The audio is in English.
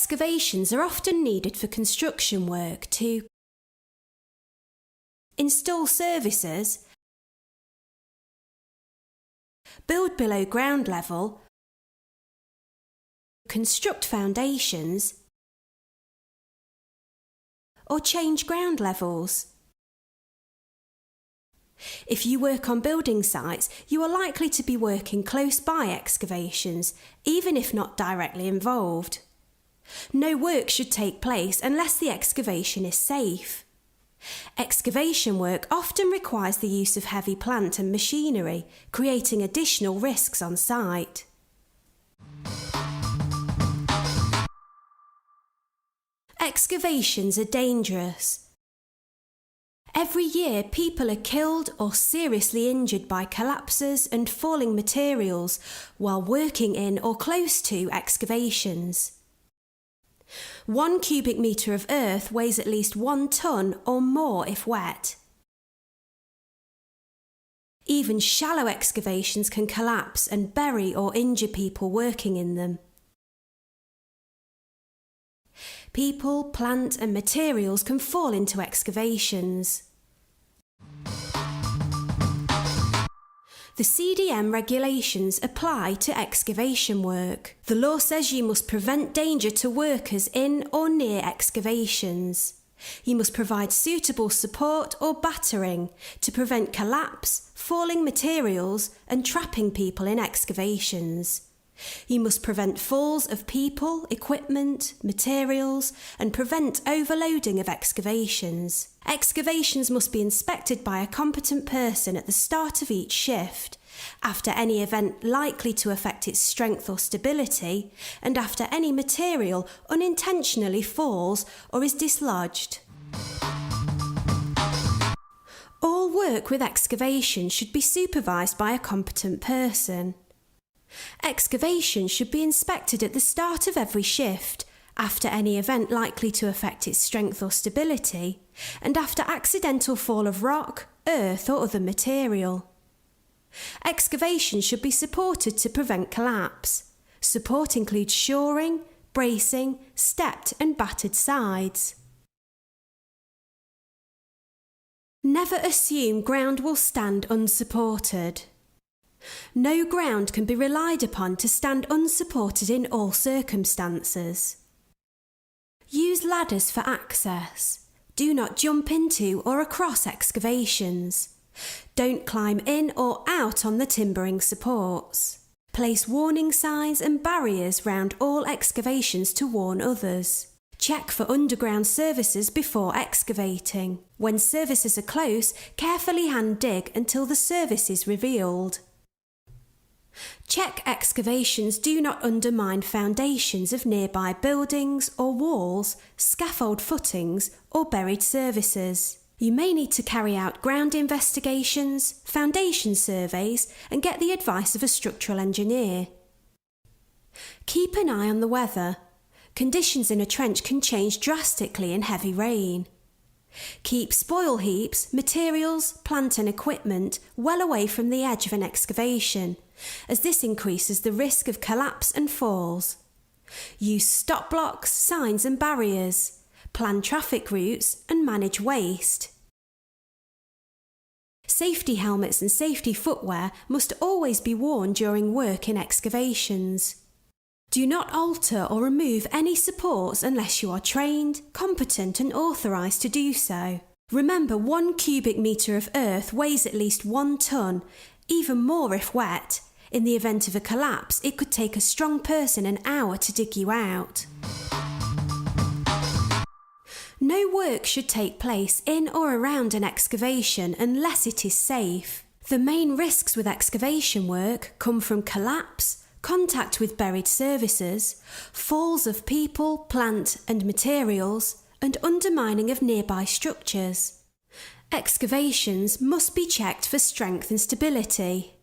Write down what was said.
Excavations are often needed for construction work to install services, build below ground level, construct foundations, or change ground levels. If you work on building sites, you are likely to be working close by excavations, even if not directly involved. No work should take place unless the excavation is safe. Excavation work often requires the use of heavy plant and machinery, creating additional risks on site. Excavations are dangerous. Every year, people are killed or seriously injured by collapses and falling materials while working in or close to excavations. 1 cubic metre of earth weighs at least 1 tonne or more if wet. Even shallow excavations can collapse and bury or injure people working in them. People, plant and materials can fall into excavations. The CDM regulations apply to excavation work. The law says you must prevent danger to workers in or near excavations. You must provide suitable support or battering to prevent collapse, falling materials and trapping people in excavations. You must prevent falls of people, equipment, materials, and prevent overloading of excavations. Excavations must be inspected by a competent person at the start of each shift, after any event likely to affect its strength or stability, and after any material unintentionally falls or is dislodged. All work with excavation should be supervised by a competent person. Excavation should be inspected at the start of every shift, after any event likely to affect its strength or stability, and after accidental fall of rock, earth or other material. Excavation should be supported to prevent collapse. Support includes shoring, bracing, stepped and battered sides. Never assume ground will stand unsupported. No ground can be relied upon to stand unsupported in all circumstances. Use ladders for access. Do not jump into or across excavations. Don't climb in or out on the timbering supports. Place warning signs and barriers round all excavations to warn others. Check for underground services before excavating. When services are close, carefully hand dig until the service is revealed. Check excavations do not undermine foundations of nearby buildings or walls, scaffold footings or buried services. You may need to carry out ground investigations, foundation surveys and get the advice of a structural engineer. Keep an eye on the weather. Conditions in a trench can change drastically in heavy rain. Keep spoil heaps, materials, plant and equipment well away from the edge of an excavation, as this increases the risk of collapse and falls. Use stop blocks, signs and barriers. Plan traffic routes and manage waste. Safety helmets and safety footwear must always be worn during work in excavations. Do not alter or remove any supports unless you are trained, competent and authorised to do so. Remember, 1 cubic metre of earth weighs at least 1 tonne, even more if wet. In the event of a collapse, it could take a strong person an hour to dig you out. No work should take place in or around an excavation unless it is safe. The main risks with excavation work come from collapse, contact with buried services, falls of people, plant and materials, and undermining of nearby structures. Excavations must be checked for strength and stability.